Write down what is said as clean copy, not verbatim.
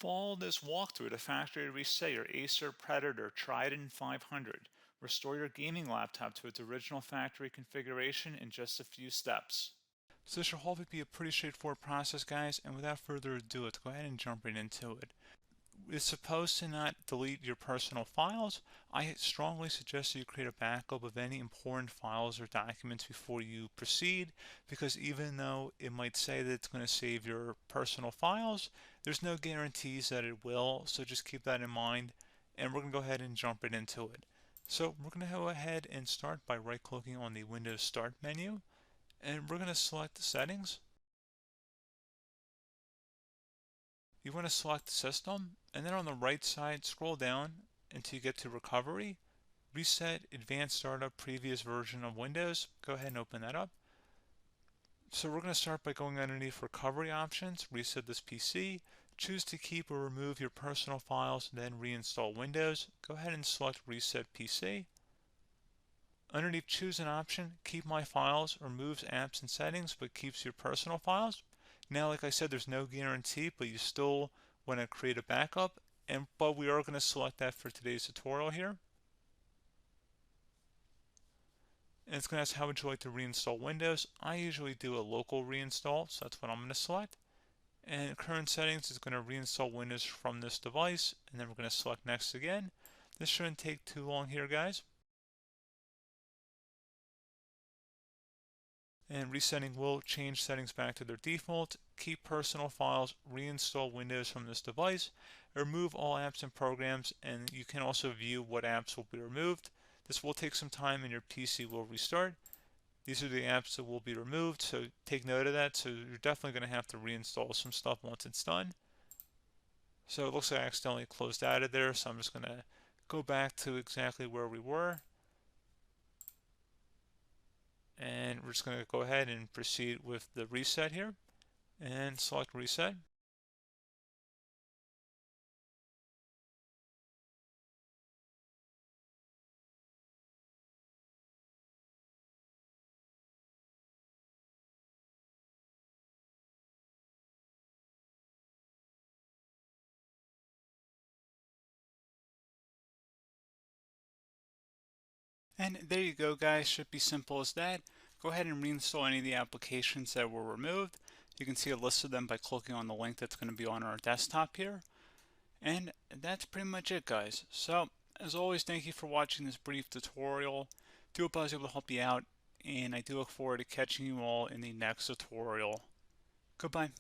Follow this walkthrough to factory reset your Acer Predator Triton 500. Restore your gaming laptop to its original factory configuration in just a few steps. So this should hopefully be a pretty straightforward process, guys, and without further ado, let's go ahead and jump right into it. It's supposed to not delete your personal files. I strongly suggest that you create a backup of any important files or documents before you proceed, because even though it might say that it's going to save your personal files, there's no guarantees that it will, so just keep that in mind, and we're going to go ahead and jump right into it. So we're going to go ahead and start by right-clicking on the Windows Start menu, and we're going to select the settings. You want to select System, and then on the right side, scroll down until you get to Recovery. Reset Advanced Startup Previous Version of Windows. Go ahead and open that up. So we're going to start by going underneath Recovery Options, reset this PC, choose to keep or remove your personal files, then reinstall Windows. Go ahead and select Reset PC. Underneath Choose an option, Keep My Files removes apps and settings but keeps your personal files. Now, like I said, there's no guarantee, but you still want to create a backup, but we are going to select that for today's tutorial here. And it's going to ask how would you like to reinstall Windows. I usually do a local reinstall, so that's what I'm going to select. And current settings is going to reinstall Windows from this device, and then we're going to select Next again. This shouldn't take too long here, guys. And resetting will change settings back to their default, keep personal files, reinstall Windows from this device, remove all apps and programs, and you can also view what apps will be removed. This will take some time and your PC will restart. These are the apps that will be removed, so take note of that. So you're definitely going to have to reinstall some stuff once it's done. So it looks like I accidentally closed out of there, so I'm just going to go back to exactly where we were. And we're just going to go ahead and proceed with the reset here and select reset. And there you go, guys. Should be simple as that. Go ahead and reinstall any of the applications that were removed. You can see a list of them by clicking on the link that's going to be on our desktop here. And that's pretty much it, guys. So, as always, thank you for watching this brief tutorial. Do hope I was able to help you out, and I do look forward to catching you all in the next tutorial. Goodbye.